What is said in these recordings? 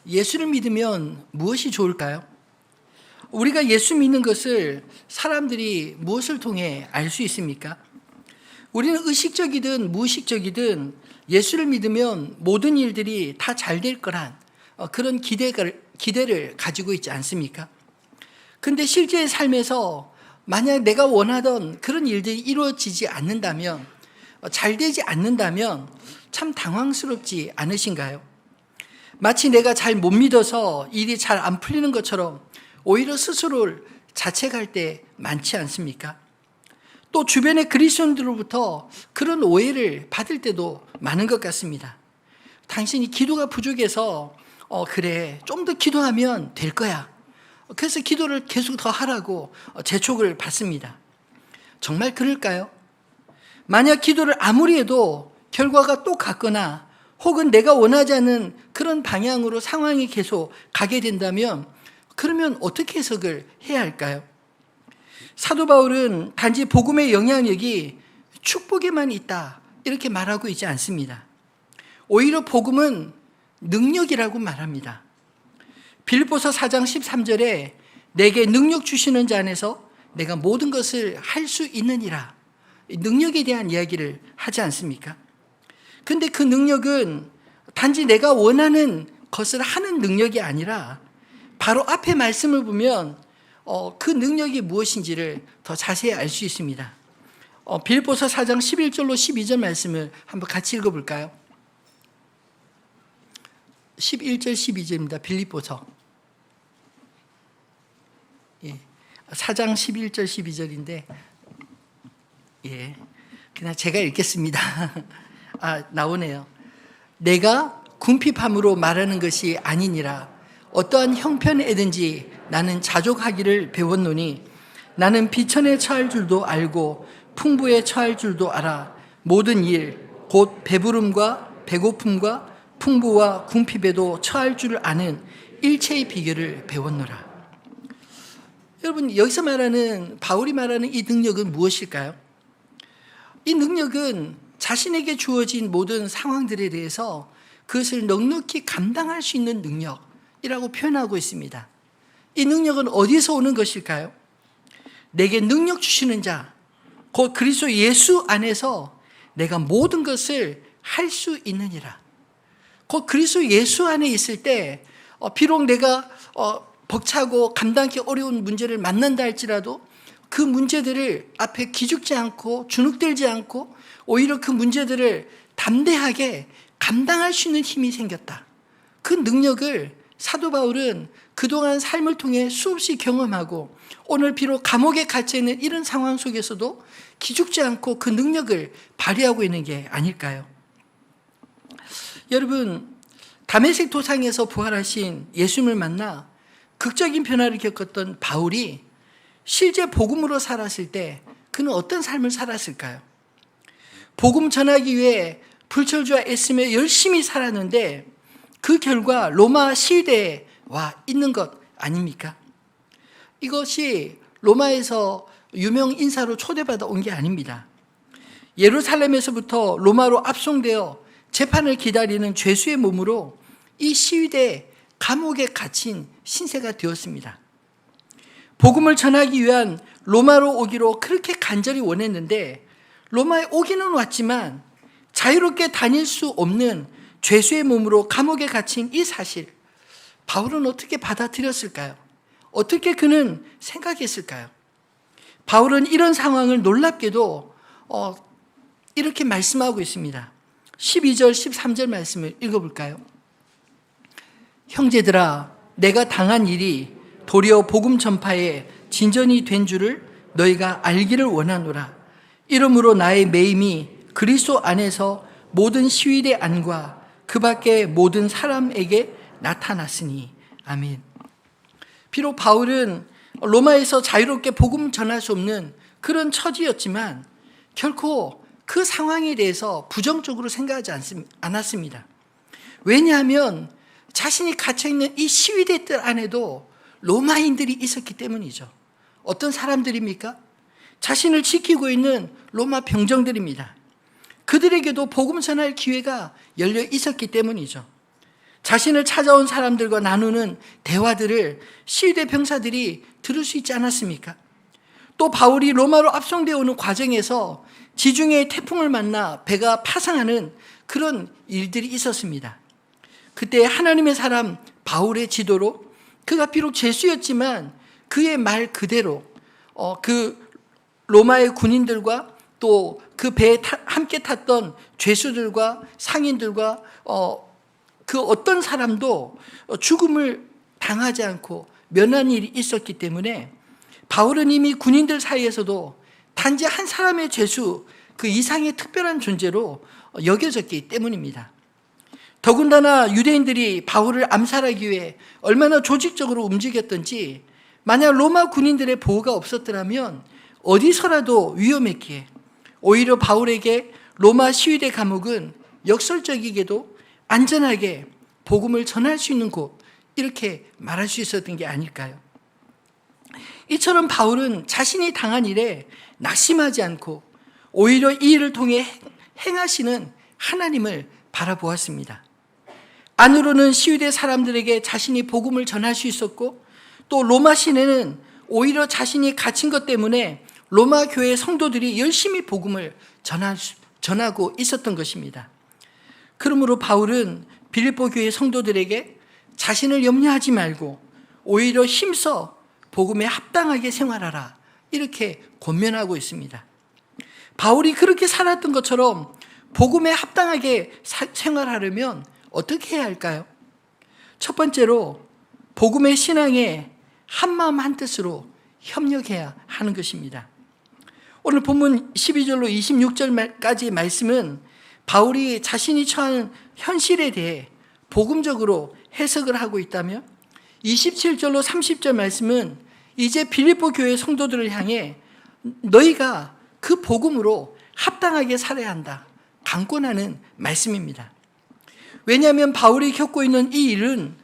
예수를 믿으면 무엇이 좋을까요? 우리가 예수 믿는 것을 사람들이 무엇을 통해 알 수 있습니까? 우리는 의식적이든 무의식적이든 예수를 믿으면 모든 일들이 다 잘 될 거란 그런 기대를 가지고 있지 않습니까? 근데 실제 삶에서 만약 내가 원하던 그런 일들이 이루어지지 않는다면, 잘 되지 않는다면 참 당황스럽지 않으신가요? 마치 내가 잘 못 믿어서 일이 잘 안 풀리는 것처럼 오히려 스스로를 자책할 때 많지 않습니까? 또 주변의 그리스도인들로부터 그런 오해를 받을 때도 많은 것 같습니다. 당신이 기도가 부족해서 그래 좀 더 기도하면 될 거야. 그래서 기도를 계속 더 하라고 재촉을 받습니다. 정말 그럴까요? 만약 기도를 아무리 해도 결과가 또 같거나 혹은 내가 원하지 않는 그런 방향으로 상황이 계속 가게 된다면 그러면 어떻게 해석을 해야 할까요? 사도 바울은 단지 복음의 영향력이 축복에만 있다 이렇게 말하고 있지 않습니다. 오히려 복음은 능력이라고 말합니다. 빌립보서 4장 13절에 내게 능력 주시는 자 안에서 내가 모든 것을 할 수 있느니라, 능력에 대한 이야기를 하지 않습니까? 근데 그 능력은 단지 내가 원하는 것을 하는 능력이 아니라 바로 앞에 말씀을 보면 그 능력이 무엇인지를 더 자세히 알 수 있습니다. 빌립보서 4장 11절로 12절 말씀을 한번 같이 읽어볼까요? 11절 12절입니다. 빌립보서 4장 11절 12절인데 그냥 제가 읽겠습니다. 나오네요. 내가 궁핍함으로 말하는 것이 아니니라. 어떠한 형편에든지 나는 자족하기를 배웠노니 나는 비천에 처할 줄도 알고 풍부에 처할 줄도 알아. 모든 일 곧 배부름과 배고픔과 풍부와 궁핍에도 처할 줄을 아는 일체의 비결을 배웠노라. 여러분, 여기서 말하는 바울이 말하는 이 능력은 무엇일까요? 이 능력은 자신에게 주어진 모든 상황들에 대해서 그것을 넉넉히 감당할 수 있는 능력이라고 표현하고 있습니다. 이 능력은 어디서 오는 것일까요? 내게 능력 주시는 자, 곧 그리스도 예수 안에서 내가 모든 것을 할 수 있느니라. 곧 그리스도 예수 안에 있을 때 비록 내가 벅차고 감당하기 어려운 문제를 만난다 할지라도 그 문제들을 앞에 기죽지 않고 주눅들지 않고 오히려 그 문제들을 담대하게 감당할 수 있는 힘이 생겼다. 그 능력을 사도 바울은 그동안 삶을 통해 수없이 경험하고 오늘 비록 감옥에 갇혀 있는 이런 상황 속에서도 기죽지 않고 그 능력을 발휘하고 있는 게 아닐까요? 여러분, 다메섹 도상에서 부활하신 예수님을 만나 극적인 변화를 겪었던 바울이 실제 복음으로 살았을 때 그는 어떤 삶을 살았을까요? 복음 전하기 위해 불철주야 애쓰며 열심히 살았는데 그 결과 로마 시대에 와 있는 것 아닙니까? 이것이 로마에서 유명 인사로 초대받아 온 게 아닙니다. 예루살렘에서부터 로마로 압송되어 재판을 기다리는 죄수의 몸으로 이 시위대 감옥에 갇힌 신세가 되었습니다. 복음을 전하기 위한 로마로 오기로 그렇게 간절히 원했는데 로마에 오기는 왔지만 자유롭게 다닐 수 없는 죄수의 몸으로 감옥에 갇힌 이 사실, 바울은 어떻게 받아들였을까요? 어떻게 그는 생각했을까요? 바울은 이런 상황을 놀랍게도 이렇게 말씀하고 있습니다. 12절 13절 말씀을 읽어볼까요? 형제들아, 내가 당한 일이 도리어 복음 전파에 진전이 된 줄을 너희가 알기를 원하노라. 이러므로 나의 매임이 그리스도 안에서 모든 시위대 안과 그 밖의 모든 사람에게 나타났으니. 아멘. 비록 바울은 로마에서 자유롭게 복음 전할 수 없는 그런 처지였지만 결코 그 상황에 대해서 부정적으로 생각하지 않았습니다. 왜냐하면 자신이 갇혀있는 이 시위대들 안에도 로마인들이 있었기 때문이죠. 어떤 사람들입니까? 자신을 지키고 있는 로마 병정들입니다. 그들에게도 복음 전할 기회가 열려 있었기 때문이죠. 자신을 찾아온 사람들과 나누는 대화들을 시위대 병사들이 들을 수 있지 않았습니까? 또 바울이 로마로 압송되어 오는 과정에서 지중해의 태풍을 만나 배가 파상하는 그런 일들이 있었습니다. 그때 하나님의 사람 바울의 지도로 그가 비록 죄수였지만 그의 말 그대로 그 로마의 군인들과 또 그 배에 함께 탔던 죄수들과 상인들과 그 어떤 사람도 죽음을 당하지 않고 면한 일이 있었기 때문에 바울은 이미 군인들 사이에서도 단지 한 사람의 죄수 그 이상의 특별한 존재로 여겨졌기 때문입니다. 더군다나 유대인들이 바울을 암살하기 위해 얼마나 조직적으로 움직였던지 만약 로마 군인들의 보호가 없었더라면 어디서라도 위험했기에 오히려 바울에게 로마 시위대 감옥은 역설적이게도 안전하게 복음을 전할 수 있는 곳, 이렇게 말할 수 있었던 게 아닐까요? 이처럼 바울은 자신이 당한 일에 낙심하지 않고 오히려 이 일을 통해 행하시는 하나님을 바라보았습니다. 안으로는 시위대 사람들에게 자신이 복음을 전할 수 있었고 또 로마 시내는 오히려 자신이 갇힌 것 때문에 로마 교회 성도들이 열심히 복음을 전하고 있었던 것입니다. 그러므로 바울은 빌립보 교회 성도들에게 자신을 염려하지 말고 오히려 힘써 복음에 합당하게 생활하라, 이렇게 권면하고 있습니다. 바울이 그렇게 살았던 것처럼 복음에 합당하게 생활하려면 어떻게 해야 할까요? 첫 번째로 복음의 신앙에 한마음 한뜻으로 협력해야 하는 것입니다. 오늘 본문 12절로 26절까지의 말씀은 바울이 자신이 처한 현실에 대해 복음적으로 해석을 하고 있다면 27절로 30절 말씀은 이제 빌립보 교회 성도들을 향해 너희가 그 복음으로 합당하게 살아야 한다, 강권하는 말씀입니다. 왜냐하면 바울이 겪고 있는 이 일은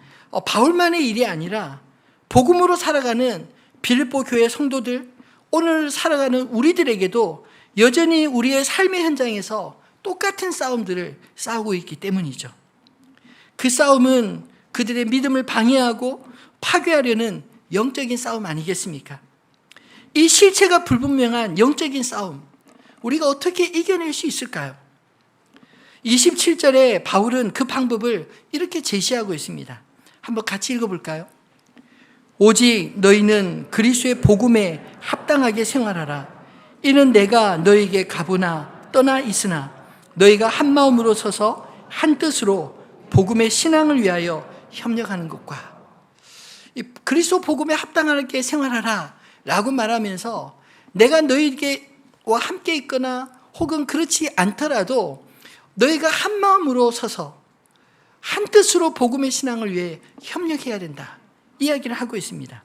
바울만의 일이 아니라 복음으로 살아가는 빌립보 교회 성도들, 오늘 살아가는 우리들에게도 여전히 우리의 삶의 현장에서 똑같은 싸움들을 싸우고 있기 때문이죠. 그 싸움은 그들의 믿음을 방해하고 파괴하려는 영적인 싸움 아니겠습니까? 이 실체가 불분명한 영적인 싸움, 우리가 어떻게 이겨낼 수 있을까요? 27절에 바울은 그 방법을 이렇게 제시하고 있습니다. 한번 같이 읽어볼까요? 오직 너희는 그리스도의 복음에 합당하게 생활하라. 이는 내가 너희에게 가보나 떠나 있으나 너희가 한 마음으로 서서 한 뜻으로 복음의 신앙을 위하여 협력하는 것과, 이 그리스도 복음에 합당하게 생활하라 라고 말하면서 내가 너희에게와 함께 있거나 혹은 그렇지 않더라도 너희가 한 마음으로 서서 한 뜻으로 복음의 신앙을 위해 협력해야 된다, 이야기를 하고 있습니다.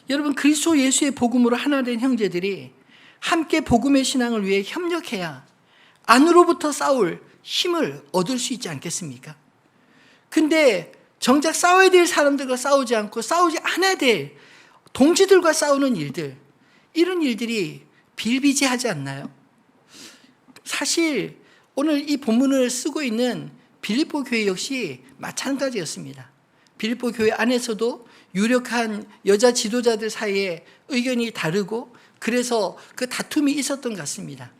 여러분, 그리스도 예수의 복음으로 하나 된 형제들이 함께 복음의 신앙을 위해 협력해야 안으로부터 싸울 힘을 얻을 수 있지 않겠습니까? 근데 정작 싸워야 될 사람들과 싸우지 않고 싸우지 않아야 될 동지들과 싸우는 일들, 이런 일들이 비일비재하지 않나요? 사실 오늘 이 본문을 쓰고 있는 빌립보 교회 역시 마찬가지였습니다. 빌립보 교회 안에서도 유력한 여자 지도자들 사이에 의견이 다르고 그래서 그 다툼이 있었던 것 같습니다.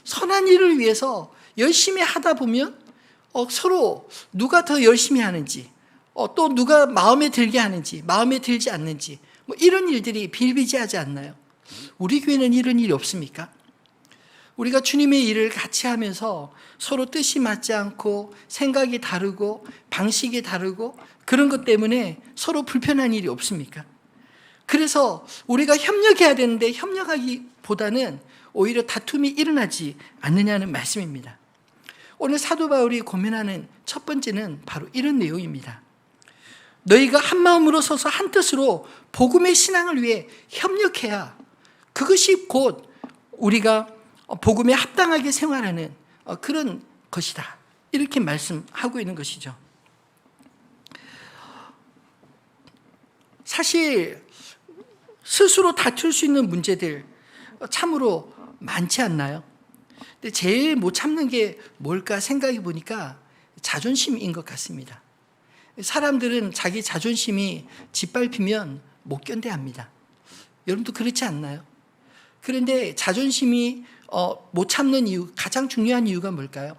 선한 일을 위해서 열심히 하다 보면 서로 누가 더 열심히 하는지, 또 누가 마음에 들게 하는지, 마음에 들지 않는지, 뭐 이런 일들이 비일비재하지 않나요? 우리 교회는 이런 일이 없습니까? 우리가 주님의 일을 같이 하면서 서로 뜻이 맞지 않고 생각이 다르고 방식이 다르고 그런 것 때문에 서로 불편한 일이 없습니까? 그래서 우리가 협력해야 되는데 협력하기보다는 오히려 다툼이 일어나지 않느냐는 말씀입니다. 오늘 사도 바울이 고민하는 첫 번째는 바로 이런 내용입니다. 너희가 한 마음으로 서서 한 뜻으로 복음의 신앙을 위해 협력해야 그것이 곧 우리가 복음에 합당하게 생활하는 그런 것이다, 이렇게 말씀하고 있는 것이죠. 사실 스스로 다툴 수 있는 문제들 참으로 많지 않나요? 근데 제일 못 참는 게 뭘까 생각해 보니까 자존심인 것 같습니다. 사람들은 자기 자존심이 짓밟히면 못 견뎌합니다. 여러분도 그렇지 않나요? 그런데 자존심이 못 참는 이유, 가장 중요한 이유가 뭘까요?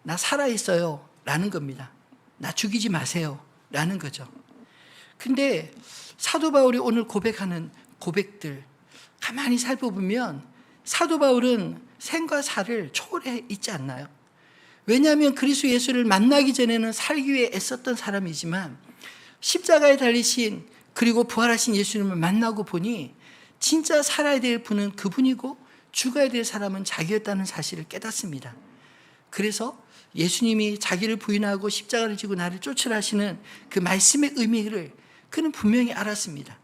나 살아있어요 라는 겁니다. 나 죽이지 마세요 라는 거죠. 근데 사도 바울이 오늘 고백하는 고백들 가만히 살펴보면 사도 바울은 생과 사를 초월해 있지 않나요? 왜냐하면 그리스도 예수를 만나기 전에는 살기 위해 애썼던 사람이지만 십자가에 달리신 그리고 부활하신 예수님을 만나고 보니 진짜 살아야 될 분은 그분이고 죽어야 될 사람은 자기였다는 사실을 깨닫습니다. 그래서 예수님이 자기를 부인하고 십자가를 지고 나를 쫓으라 하시는 그 말씀의 의미를 그는 분명히 알았습니다.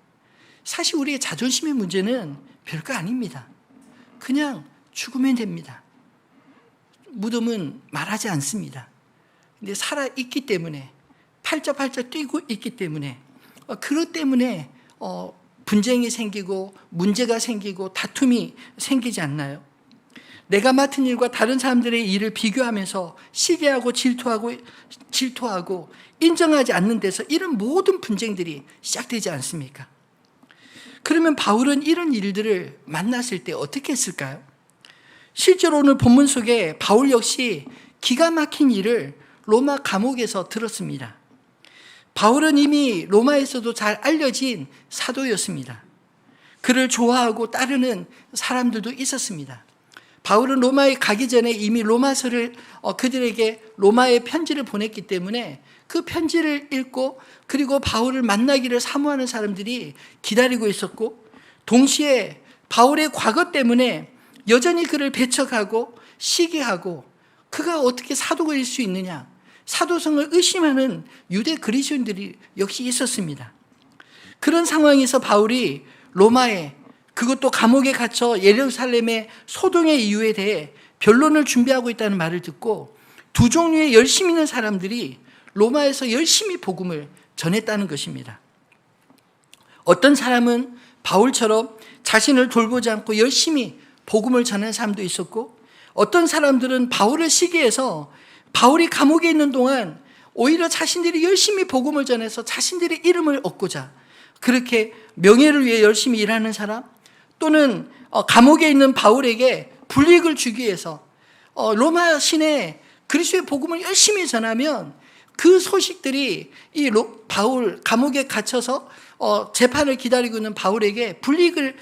사실 우리의 자존심의 문제는 별거 아닙니다. 그냥 죽으면 됩니다. 무덤은 말하지 않습니다. 근데 살아있기 때문에 팔짝팔짝 뛰고 있기 때문에 그것 때문에 분쟁이 생기고 문제가 생기고 다툼이 생기지 않나요? 내가 맡은 일과 다른 사람들의 일을 비교하면서 시기하고 질투하고 인정하지 않는 데서 이런 모든 분쟁들이 시작되지 않습니까? 그러면 바울은 이런 일들을 만났을 때 어떻게 했을까요? 실제로 오늘 본문 속에 바울 역시 기가 막힌 일을 로마 감옥에서 들었습니다. 바울은 이미 로마에서도 잘 알려진 사도였습니다. 그를 좋아하고 따르는 사람들도 있었습니다. 바울은 로마에 가기 전에 이미 로마서를 그들에게 로마에 편지를 보냈기 때문에 그 편지를 읽고 그리고 바울을 만나기를 사모하는 사람들이 기다리고 있었고, 동시에 바울의 과거 때문에 여전히 그를 배척하고 시기하고 그가 어떻게 사도일 수 있느냐, 사도성을 의심하는 유대 그리스도인들이 역시 있었습니다. 그런 상황에서 바울이 로마에, 그것도 감옥에 갇혀 예루살렘의 소동의 이유에 대해 변론을 준비하고 있다는 말을 듣고 두 종류의 열심 있는 사람들이 로마에서 열심히 복음을 전했다는 것입니다. 어떤 사람은 바울처럼 자신을 돌보지 않고 열심히 복음을 전하는 사람도 있었고, 어떤 사람들은 바울을 시기해서 바울이 감옥에 있는 동안 오히려 자신들이 열심히 복음을 전해서 자신들의 이름을 얻고자 그렇게 명예를 위해 열심히 일하는 사람, 또는 감옥에 있는 바울에게 불이익을 주기 위해서 로마 시내 그리스도의 복음을 열심히 전하면 그 소식들이 이 바울 감옥에 갇혀서 재판을 기다리고 있는 바울에게 불이익을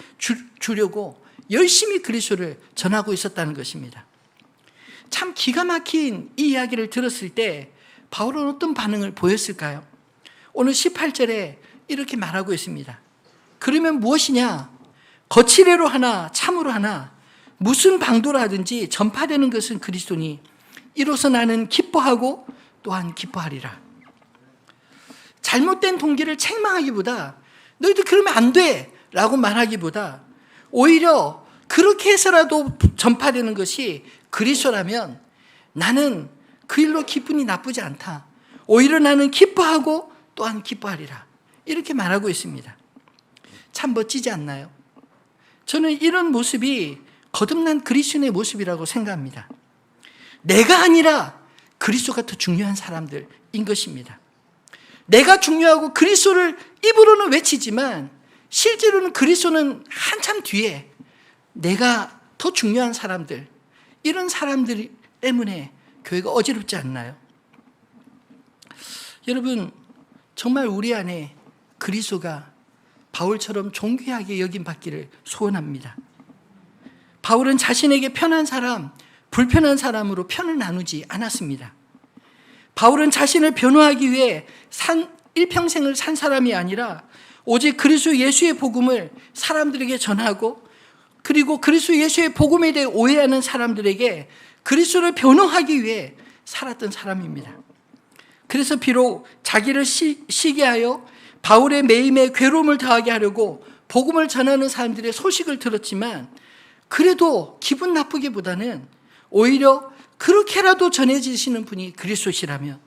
주려고 열심히 그리스도를 전하고 있었다는 것입니다. 참 기가 막힌 이 이야기를 들었을 때 바울은 어떤 반응을 보였을까요? 오늘 18절에 이렇게 말하고 있습니다. 그러면 무엇이냐? 거칠애로 하나 참으로 하나 무슨 방도로 하든지 전파되는 것은 그리스도니 이로써 나는 기뻐하고 또한 기뻐하리라. 잘못된 동기를 책망하기보다 너희들 그러면 안 돼 라고 말하기보다 오히려 그렇게 해서라도 전파되는 것이 그리스도라면 나는 그 일로 기분이 나쁘지 않다. 오히려 나는 기뻐하고 또한 기뻐하리라. 이렇게 말하고 있습니다. 참 멋지지 않나요? 저는 이런 모습이 거듭난 그리스도인의 모습이라고 생각합니다. 내가 아니라 그리스도가 더 중요한 사람들인 것입니다. 내가 중요하고 그리스도를 입으로는 외치지만 실제로는 그리스도는 한참 뒤에 내가 더 중요한 사람들, 이런 사람들 때문에 교회가 어지럽지 않나요? 여러분, 정말 우리 안에 그리스도가 바울처럼 존귀하게 여김받기를 소원합니다. 바울은 자신에게 편한 사람, 불편한 사람으로 편을 나누지 않았습니다. 바울은 자신을 변호하기 위해 일평생을 산 사람이 아니라 오직 그리스도 예수의 복음을 사람들에게 전하고, 그리고 그리스도 예수의 복음에 대해 오해하는 사람들에게 그리스도를 변호하기 위해 살았던 사람입니다. 그래서 비록 자기를 시기하여 바울의 매임에 괴로움을 더하게 하려고 복음을 전하는 사람들의 소식을 들었지만 그래도 기분 나쁘기보다는 오히려 그렇게라도 전해지시는 분이 그리스도시라면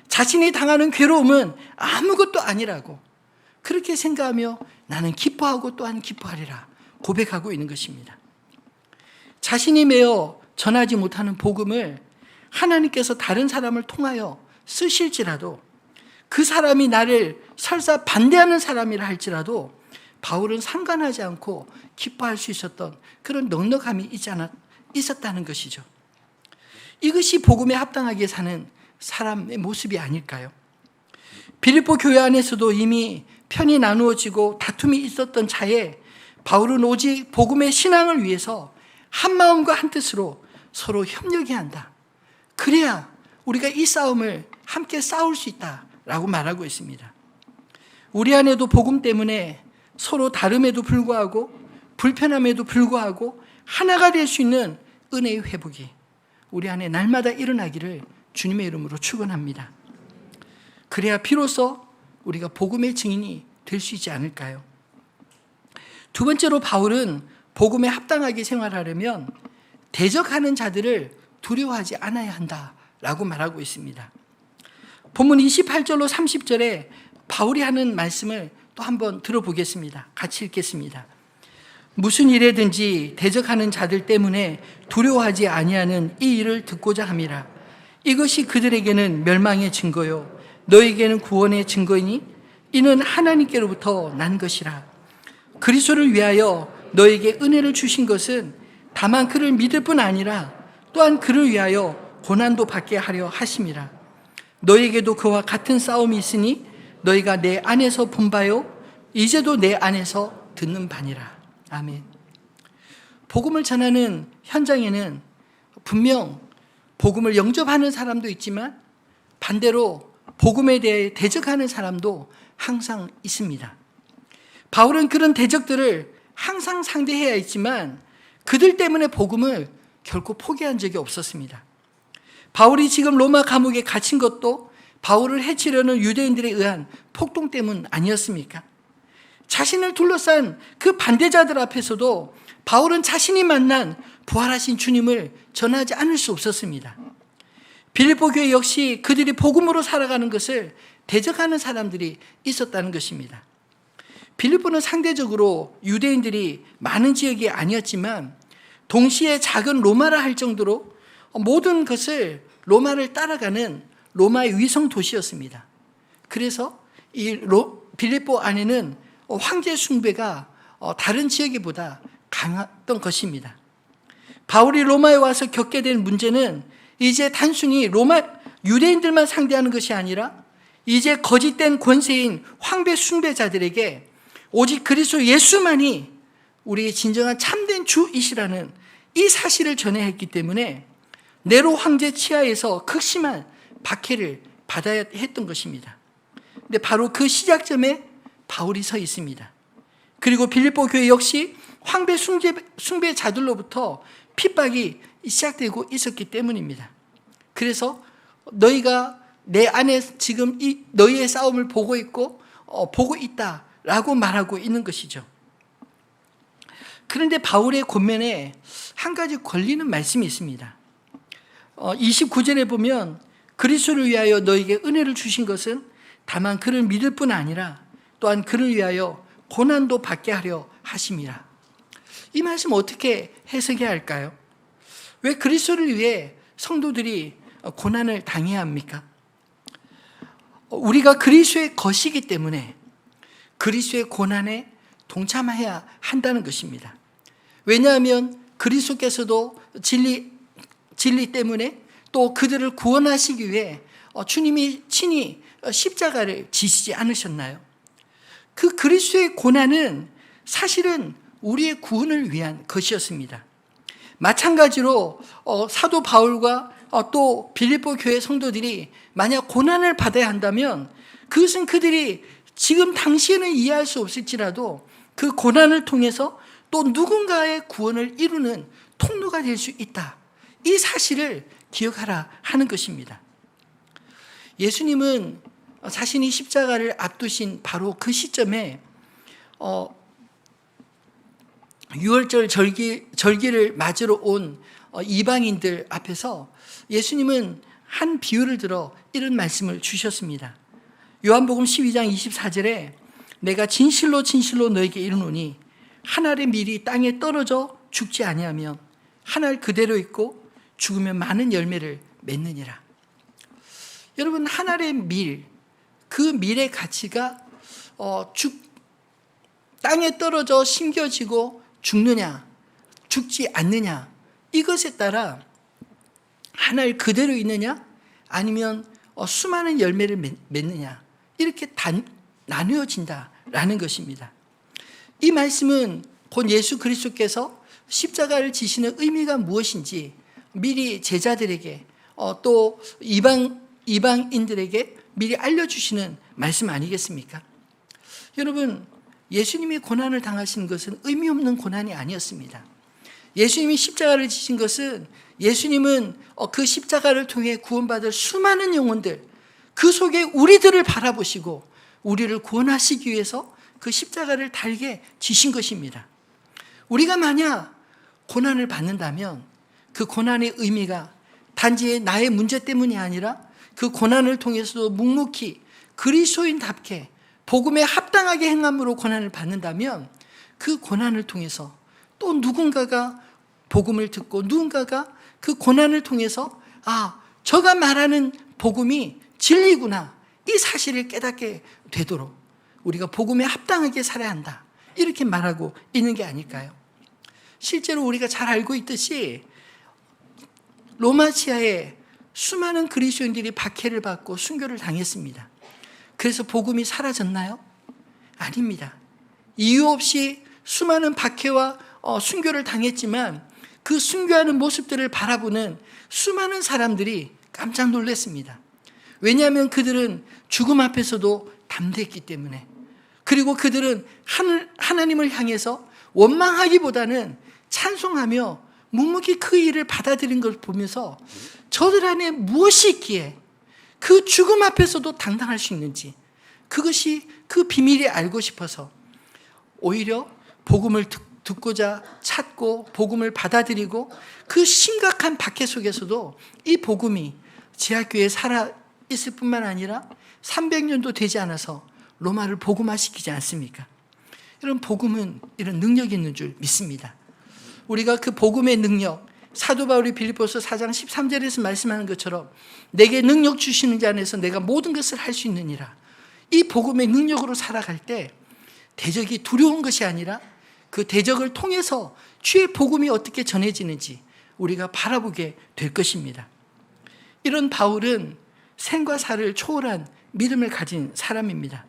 자신이 당하는 괴로움은 아무것도 아니라고 그렇게 생각하며 나는 기뻐하고 또한 기뻐하리라 고백하고 있는 것입니다. 자신이 매어 전하지 못하는 복음을 하나님께서 다른 사람을 통하여 쓰실지라도 그 사람이 나를 설사 반대하는 사람이라 할지라도 바울은 상관하지 않고 기뻐할 수 있었던 그런 넉넉함이 있었다는 것이죠. 이것이 복음에 합당하게 사는 사람의 모습이 아닐까요? 빌립보 교회 안에서도 이미 편이 나누어지고 다툼이 있었던 차에 바울은 오직 복음의 신앙을 위해서 한 마음과 한 뜻으로 서로 협력해야 한다. 그래야 우리가 이 싸움을 함께 싸울 수 있다라고 말하고 있습니다. 우리 안에도 복음 때문에 서로 다름에도 불구하고 불편함에도 불구하고 하나가 될 수 있는 은혜의 회복이 우리 안에 날마다 일어나기를 주님의 이름으로 축원합니다. 그래야 비로소 우리가 복음의 증인이 될 수 있지 않을까요? 두 번째로 바울은 복음에 합당하게 생활하려면 대적하는 자들을 두려워하지 않아야 한다라고 말하고 있습니다. 본문 28절로 30절에 바울이 하는 말씀을 또 한번 들어보겠습니다. 같이 읽겠습니다. 무슨 일에든지 대적하는 자들 때문에 두려워하지 아니하는 이 일을 듣고자 함이라. 이것이 그들에게는 멸망의 증거요 너에게는 구원의 증거이니 이는 하나님께로부터 난 것이라. 그리스도를 위하여 너에게 은혜를 주신 것은 다만 그를 믿을 뿐 아니라 또한 그를 위하여 고난도 받게 하려 하심이라. 너에게도 그와 같은 싸움이 있으니 너희가 내 안에서 본 바요 이제도 내 안에서 듣는 바니라. 아멘. 복음을 전하는 현장에는 분명 복음을 영접하는 사람도 있지만 반대로 복음에 대해 대적하는 사람도 항상 있습니다. 바울은 그런 대적들을 항상 상대해야 했지만 그들 때문에 복음을 결코 포기한 적이 없었습니다. 바울이 지금 로마 감옥에 갇힌 것도 바울을 해치려는 유대인들에 의한 폭동 때문 아니었습니까? 자신을 둘러싼 그 반대자들 앞에서도 바울은 자신이 만난 부활하신 주님을 전하지 않을 수 없었습니다. 빌립보 교회 역시 그들이 복음으로 살아가는 것을 대적하는 사람들이 있었다는 것입니다. 빌립보는 상대적으로 유대인들이 많은 지역이 아니었지만 동시에 작은 로마라 할 정도로 모든 것을 로마를 따라가는 로마의 위성 도시였습니다. 그래서 이 빌립보 안에는 황제 숭배가 다른 지역보다 강했던 것입니다. 바울이 로마에 와서 겪게 된 문제는 이제 단순히 로마 유대인들만 상대하는 것이 아니라 이제 거짓된 권세인 황배 숭배자들에게 오직 그리스도 예수만이 우리의 진정한 참된 주이시라는 이 사실을 전해야 했기 때문에 네로 황제 치하에서 극심한 박해를 받아야 했던 것입니다. 근데 바로 그 시작점에 바울이 서 있습니다. 그리고 빌립보 교회 역시 황배 숭배자들로부터 핍박이 시작되고 있었기 때문입니다. 그래서 너희가 내 안에 지금 이 너희의 싸움을 보고 있고 보고 있다라고 말하고 있는 것이죠. 그런데 바울의 권면에 한 가지 걸리는 말씀이 있습니다. 29절에 보면 그리스도를 위하여 너에게 은혜를 주신 것은 다만 그를 믿을 뿐 아니라 또한 그를 위하여 고난도 받게 하려 하심이라. 이 말씀 어떻게 해석해야 할까요? 왜 그리스도를 위해 성도들이 고난을 당해야 합니까? 우리가 그리스도의 것이기 때문에 그리스도의 고난에 동참해야 한다는 것입니다. 왜냐하면 그리스도께서도 진리 때문에 또 그들을 구원하시기 위해 주님이 친히 십자가를 지시지 않으셨나요? 그 그리스도의 고난은 사실은 우리의 구원을 위한 것이었습니다. 마찬가지로 사도 바울과 또 빌립보 교회 성도들이 만약 고난을 받아야 한다면 그것은 그들이 지금 당시에는 이해할 수 없을지라도 그 고난을 통해서 또 누군가의 구원을 이루는 통로가 될 수 있다. 이 사실을 기억하라 하는 것입니다. 예수님은 자신이 십자가를 앞두신 바로 그 시점에 유월절 절기를 맞으러 온 이방인들 앞에서 예수님은 한 비유를 들어 이런 말씀을 주셨습니다. 요한복음 12장 24절에 내가 진실로 진실로 너에게 이르노니 한 알의 밀이 땅에 떨어져 죽지 아니하면 한 알 그대로 있고 죽으면 많은 열매를 맺느니라. 여러분, 한 알의 밀, 그 밀의 가치가 땅에 떨어져 심겨지고 죽느냐, 죽지 않느냐, 이것에 따라 한 알 그대로 있느냐, 아니면 수많은 열매를 맺느냐, 이렇게 나누어진다라는 것입니다. 이 말씀은 곧 예수 그리스도께서 십자가를 지시는 의미가 무엇인지 미리 제자들에게 또 이방인들에게 미리 알려주시는 말씀 아니겠습니까? 여러분, 예수님이 고난을 당하신 것은 의미 없는 고난이 아니었습니다. 예수님이 십자가를 지신 것은 예수님은 그 십자가를 통해 구원받을 수많은 영혼들, 그 속에 우리들을 바라보시고 우리를 구원하시기 위해서 그 십자가를 달게 지신 것입니다. 우리가 만약 고난을 받는다면 그 고난의 의미가 단지 나의 문제 때문이 아니라 그 고난을 통해서도 묵묵히 그리스도인답게 복음에 합당하게 행함으로 고난을 받는다면 그 고난을 통해서 또 누군가가 복음을 듣고 누군가가 그 고난을 통해서 저가 말하는 복음이 진리구나, 이 사실을 깨닫게 되도록 우리가 복음에 합당하게 살아야 한다, 이렇게 말하고 있는 게 아닐까요? 실제로 우리가 잘 알고 있듯이 로마치아에 수많은 그리스도인들이 박해를 받고 순교를 당했습니다. 그래서 복음이 사라졌나요? 아닙니다. 이유 없이 수많은 박해와 순교를 당했지만 그 순교하는 모습들을 바라보는 수많은 사람들이 깜짝 놀랐습니다. 왜냐하면 그들은 죽음 앞에서도 담대했기 때문에, 그리고 그들은 하나님을 향해서 원망하기보다는 찬송하며 묵묵히 그 일을 받아들인 걸 보면서 저들 안에 무엇이 있기에 그 죽음 앞에서도 당당할 수 있는지, 그것이 그 비밀이 알고 싶어서 오히려 복음을 듣고자 찾고 복음을 받아들이고 그 심각한 박해 속에서도 이 복음이 지하교회에 살아있을 뿐만 아니라 300년도 되지 않아서 로마를 복음화시키지 않습니까? 이런 복음은 이런 능력이 있는 줄 믿습니다. 우리가 그 복음의 능력, 사도 바울이 빌립보서 4장 13절에서 말씀하는 것처럼 내게 능력 주시는 자 안에서 내가 모든 것을 할 수 있느니라, 이 복음의 능력으로 살아갈 때 대적이 두려운 것이 아니라 그 대적을 통해서 주의 복음이 어떻게 전해지는지 우리가 바라보게 될 것입니다. 이런 바울은 생과 사를 초월한 믿음을 가진 사람입니다.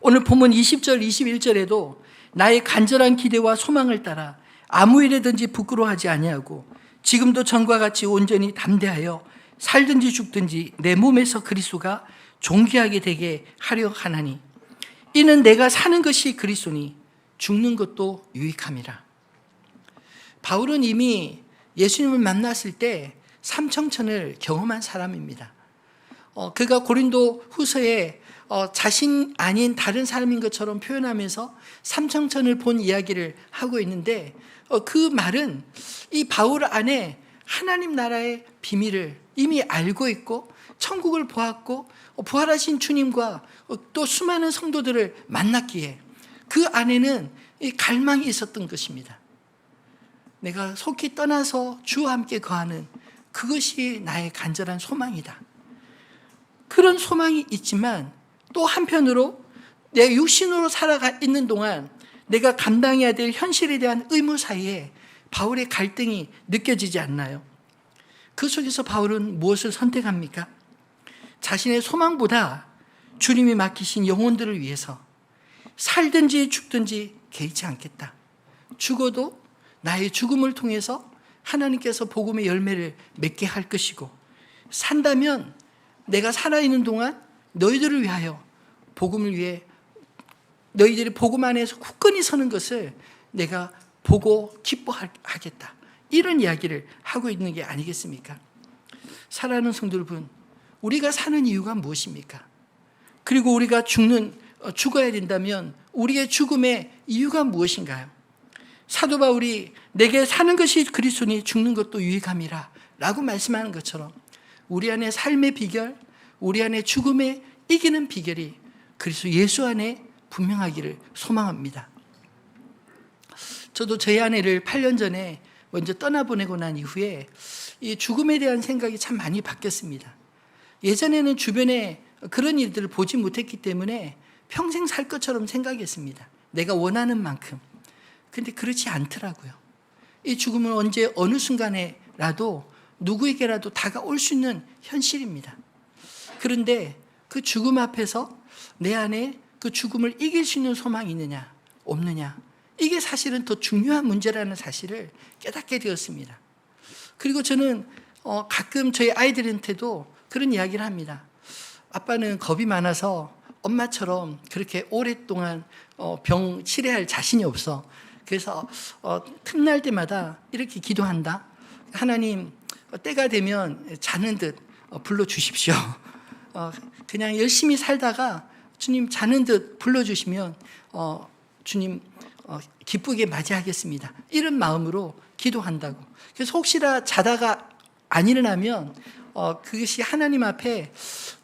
오늘 본문 20절 21절에도 나의 간절한 기대와 소망을 따라 아무 일에든지 부끄러워하지 아니하고 지금도 전과 같이 온전히 담대하여 살든지 죽든지 내 몸에서 그리스도가 존귀하게 되게 하려 하나니 이는 내가 사는 것이 그리스도니 죽는 것도 유익함이라. 바울은 이미 예수님을 만났을 때 삼청천을 경험한 사람입니다. 그가 고린도 후서에 자신 아닌 다른 사람인 것처럼 표현하면서 삼청천을 본 이야기를 하고 있는데, 그 말은 이 바울 안에 하나님 나라의 비밀을 이미 알고 있고 천국을 보았고 부활하신 주님과 또 수많은 성도들을 만났기에 그 안에는 이 갈망이 있었던 것입니다. 내가 속히 떠나서 주와 함께 거하는 그것이 나의 간절한 소망이다. 그런 소망이 있지만 또 한편으로 내가 육신으로 살아가 있는 동안 내가 감당해야 될 현실에 대한 의무 사이에 바울의 갈등이 느껴지지 않나요? 그 속에서 바울은 무엇을 선택합니까? 자신의 소망보다 주님이 맡기신 영혼들을 위해서 살든지 죽든지 개의치 않겠다. 죽어도 나의 죽음을 통해서 하나님께서 복음의 열매를 맺게 할 것이고, 산다면 내가 살아있는 동안 너희들을 위하여 복음을 위해 너희들이 복음 안에서 굳건히 서는 것을 내가 보고 기뻐하겠다. 이런 이야기를 하고 있는 게 아니겠습니까? 사랑하는 성도 여러분, 우리가 사는 이유가 무엇입니까? 그리고 우리가 죽어야 된다면 우리의 죽음의 이유가 무엇인가요? 사도 바울이 내게 사는 것이 그리스도니 죽는 것도 유익함이라 라고 말씀하는 것처럼 우리 안에 삶의 비결, 우리 안에 죽음에 이기는 비결이 그리스도 예수 안에 분명하기를 소망합니다. 저도 저희 아내를 8년 전에 먼저 떠나보내고 난 이후에 이 죽음에 대한 생각이 참 많이 바뀌었습니다. 예전에는 주변에 그런 일들을 보지 못했기 때문에 평생 살 것처럼 생각했습니다. 내가 원하는 만큼. 근데 그렇지 않더라고요. 이 죽음은 언제 어느 순간에라도 누구에게라도 다가올 수 있는 현실입니다. 그런데 그 죽음 앞에서 내 안에 그 죽음을 이길 수 있는 소망이 있느냐 없느냐, 이게 사실은 더 중요한 문제라는 사실을 깨닫게 되었습니다. 그리고 저는 가끔 저희 아이들한테도 그런 이야기를 합니다. 아빠는 겁이 많아서 엄마처럼 그렇게 오랫동안 병 치료할 자신이 없어. 그래서 틈날 때마다 이렇게 기도한다. 하나님, 때가 되면 자는 듯 불러주십시오. 그냥 열심히 살다가 주님 자는 듯 불러주시면 주님 기쁘게 맞이하겠습니다. 이런 마음으로 기도한다고. 그래서 혹시나 자다가 안 일어나면 그것이 하나님 앞에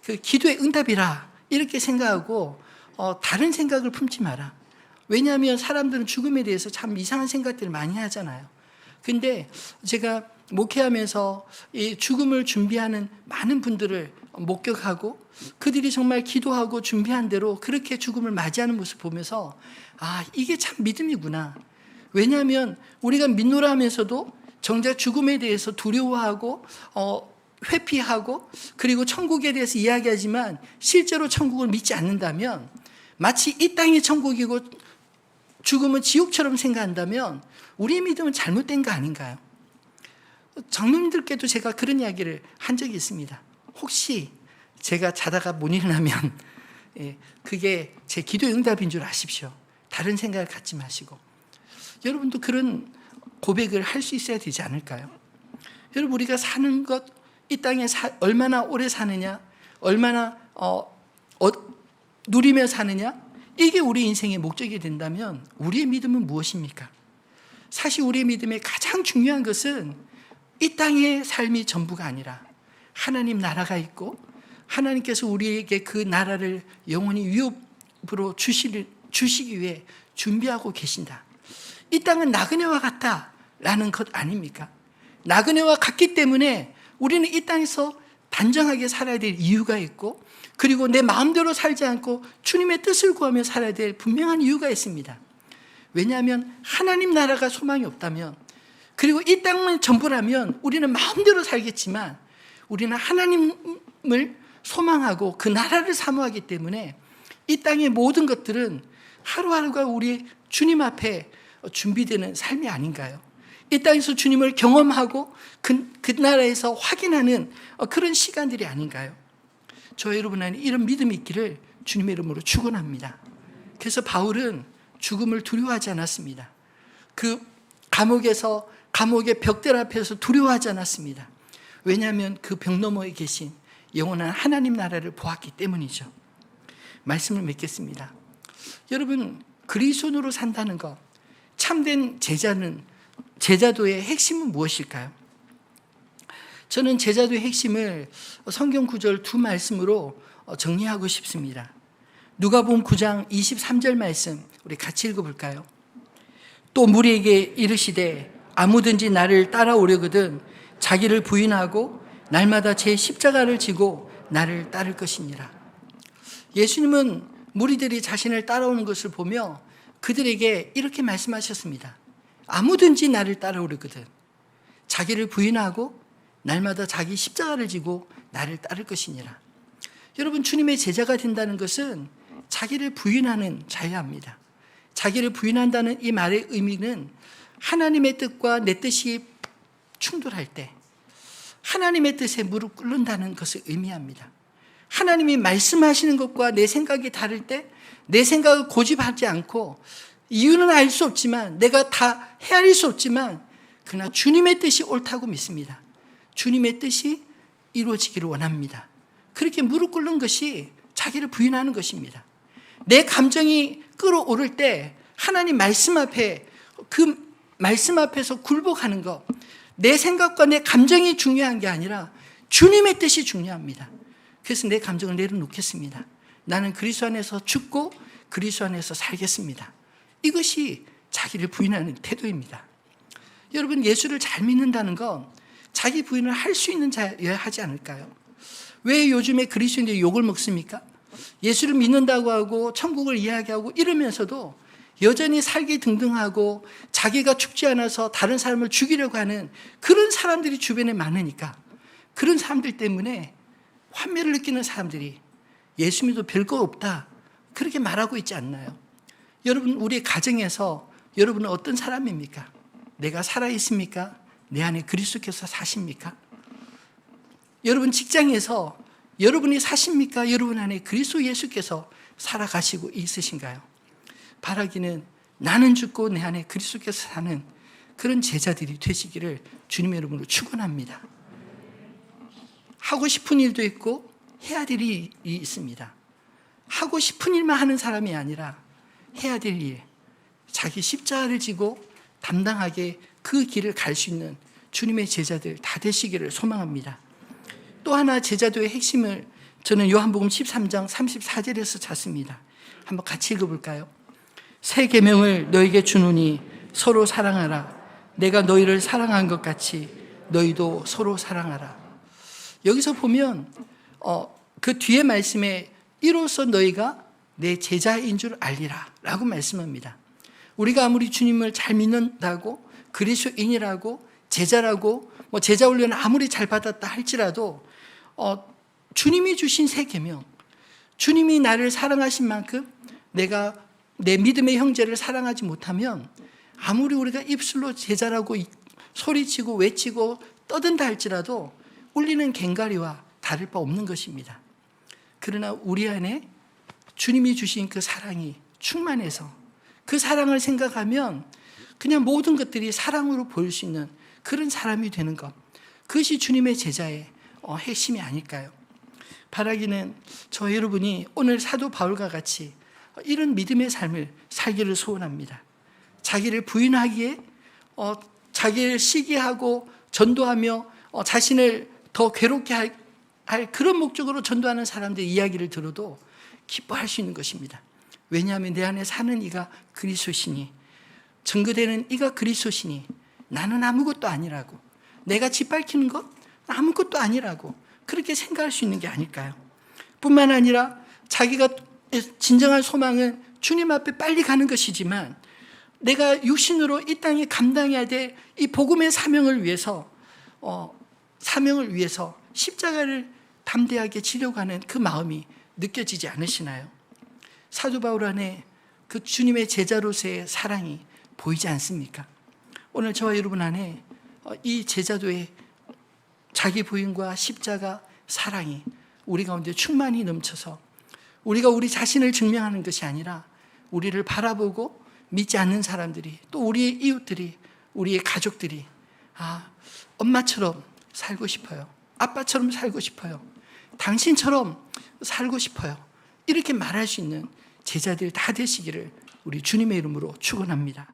그 기도의 응답이라 이렇게 생각하고 다른 생각을 품지 마라. 왜냐하면 사람들은 죽음에 대해서 참 이상한 생각들을 많이 하잖아요. 근데 제가 목회하면서 이 죽음을 준비하는 많은 분들을 목격하고 그들이 정말 기도하고 준비한 대로 그렇게 죽음을 맞이하는 모습을 보면서 이게 참 믿음이구나. 왜냐하면 우리가 믿노라 하면서도 정작 죽음에 대해서 두려워하고 회피하고 그리고 천국에 대해서 이야기하지만 실제로 천국을 믿지 않는다면, 마치 이 땅이 천국이고 죽음은 지옥처럼 생각한다면 우리의 믿음은 잘못된 거 아닌가요? 장로님들께도 제가 그런 이야기를 한 적이 있습니다. 혹시 제가 자다가 못 일어나면 그게 제 기도의 응답인 줄 아십시오. 다른 생각을 갖지 마시고. 여러분도 그런 고백을 할 수 있어야 되지 않을까요? 여러분, 우리가 사는 것, 이 땅에 얼마나 오래 사느냐, 얼마나 누리며 사느냐, 이게 우리 인생의 목적이 된다면 우리의 믿음은 무엇입니까? 사실 우리의 믿음의 가장 중요한 것은 이 땅의 삶이 전부가 아니라 하나님 나라가 있고 하나님께서 우리에게 그 나라를 영원히 위협으로 주시기 위해 준비하고 계신다. 이 땅은 나그네와 같다라는 것 아닙니까? 나그네와 같기 때문에 우리는 이 땅에서 단정하게 살아야 될 이유가 있고, 그리고 내 마음대로 살지 않고 주님의 뜻을 구하며 살아야 될 분명한 이유가 있습니다. 왜냐하면 하나님 나라가 소망이 없다면, 그리고 이 땅만 전부라면 우리는 마음대로 살겠지만 우리는 하나님을 소망하고 그 나라를 사모하기 때문에 이 땅의 모든 것들은 하루하루가 우리 주님 앞에 준비되는 삶이 아닌가요? 이 땅에서 주님을 경험하고 그 나라에서 확인하는 그런 시간들이 아닌가요? 저 여러분 안에 이런 믿음이 있기를 주님의 이름으로 축원합니다. 그래서 바울은 죽음을 두려워하지 않았습니다. 그 감옥의 벽들 앞에서 두려워하지 않았습니다. 왜냐하면 그 벽 너머에 계신 영원한 하나님 나라를 보았기 때문이죠. 말씀을 맺겠습니다. 여러분, 그리스도인으로 산다는 것, 참된 제자도의 핵심은 무엇일까요? 저는 제자도의 핵심을 성경 구절 두 말씀으로 정리하고 싶습니다. 누가복음 9장 23절 말씀 우리 같이 읽어볼까요? 또 무리에게 이르시되 아무든지 나를 따라오려거든 자기를 부인하고 날마다 제 십자가를 지고 나를 따를 것이니라. 예수님은 무리들이 자신을 따라오는 것을 보며 그들에게 이렇게 말씀하셨습니다. 아무든지 나를 따라오려거든 자기를 부인하고 날마다 자기 십자가를 지고 나를 따를 것이니라. 여러분, 주님의 제자가 된다는 것은 자기를 부인하는 자여야 합니다. 자기를 부인한다는 이 말의 의미는 하나님의 뜻과 내 뜻이 충돌할 때 하나님의 뜻에 무릎 꿇는다는 것을 의미합니다. 하나님이 말씀하시는 것과 내 생각이 다를 때 내 생각을 고집하지 않고, 이유는 알 수 없지만, 내가 다 헤아릴 수 없지만 그러나 주님의 뜻이 옳다고 믿습니다. 주님의 뜻이 이루어지기를 원합니다. 그렇게 무릎 꿇는 것이 자기를 부인하는 것입니다. 내 감정이 끌어오를 때 하나님 말씀 앞에, 그 말씀 앞에서 굴복하는 것, 내 생각과 내 감정이 중요한 게 아니라 주님의 뜻이 중요합니다. 그래서 내 감정을 내려놓겠습니다. 나는 그리스도 안에서 죽고 그리스도 안에서 살겠습니다. 이것이 자기를 부인하는 태도입니다. 여러분, 예수를 잘 믿는다는 건 자기 부인을 할 수 있는 자여야 하지 않을까요? 왜 요즘에 그리스도인들이 욕을 먹습니까? 예수를 믿는다고 하고 천국을 이야기하고 이러면서도 여전히 살기 등등하고 자기가 죽지 않아서 다른 사람을 죽이려고 하는 그런 사람들이 주변에 많으니까, 그런 사람들 때문에 환멸을 느끼는 사람들이 예수 믿어도 별거 없다, 그렇게 말하고 있지 않나요? 여러분, 우리 가정에서 여러분은 어떤 사람입니까? 내가 살아있습니까? 내 안에 그리스도께서 사십니까? 여러분 직장에서 여러분이 사십니까? 여러분 안에 그리스도 예수께서 살아가시고 있으신가요? 바라기는 나는 죽고 내 안에 그리스도께서 사는 그런 제자들이 되시기를 주님의 이름으로 축원합니다. 하고 싶은 일도 있고 해야 될 일이 있습니다. 하고 싶은 일만 하는 사람이 아니라 해야 될 일, 자기 십자가를 지고 담당하게 그 길을 갈 수 있는 주님의 제자들 다 되시기를 소망합니다. 또 하나 제자도의 핵심을 저는 요한복음 13장 34절에서 찾습니다. 한번 같이 읽어볼까요? 새 계명을 너에게 주노니 서로 사랑하라. 내가 너희를 사랑한 것 같이 너희도 서로 사랑하라. 여기서 보면 그 뒤에 말씀에 이로써 너희가 내 제자인 줄 알리라 라고 말씀합니다. 우리가 아무리 주님을 잘 믿는다고 그리스도인이라고 제자라고 제자 훈련을 아무리 잘 받았다 할지라도 주님이 주신 새 계명, 주님이 나를 사랑하신 만큼 내가 내 믿음의 형제를 사랑하지 못하면 아무리 우리가 입술로 제자라고 소리치고 외치고 떠든다 할지라도 울리는 괭가리와 다를 바 없는 것입니다. 그러나 우리 안에 주님이 주신 그 사랑이 충만해서 그 사랑을 생각하면 그냥 모든 것들이 사랑으로 보일 수 있는 그런 사람이 되는 것, 그것이 주님의 제자의 핵심이 아닐까요? 바라기는 저 여러분이 오늘 사도 바울과 같이 이런 믿음의 삶을 살기를 소원합니다. 자기를 부인하기에 자기를 시기하고 전도하며 자신을 더 괴롭게 할 그런 목적으로 전도하는 사람들의 이야기를 들어도 기뻐할 수 있는 것입니다. 왜냐하면 내 안에 사는 이가 그리스도시니, 증거되는 이가 그리스도시니 나는 아무것도 아니라고, 내가 짓밟히는 것 아무것도 아니라고 그렇게 생각할 수 있는 게 아닐까요? 뿐만 아니라 자기가 진정한 소망은 주님 앞에 빨리 가는 것이지만 내가 육신으로 이 땅에 감당해야 될 이 복음의 사명을 위해서 십자가를 담대하게 지려고 하는 그 마음이 느껴지지 않으시나요? 사도 바울 안에 그 주님의 제자로서의 사랑이 보이지 않습니까? 오늘 저와 여러분 안에 이 제자도의 자기 부인과 십자가 사랑이 우리 가운데 충만히 넘쳐서 우리가 우리 자신을 증명하는 것이 아니라 우리를 바라보고 믿지 않는 사람들이, 또 우리의 이웃들이, 우리의 가족들이 엄마처럼 살고 싶어요, 아빠처럼 살고 싶어요, 당신처럼 살고 싶어요, 이렇게 말할 수 있는 제자들 다 되시기를 우리 주님의 이름으로 축원합니다.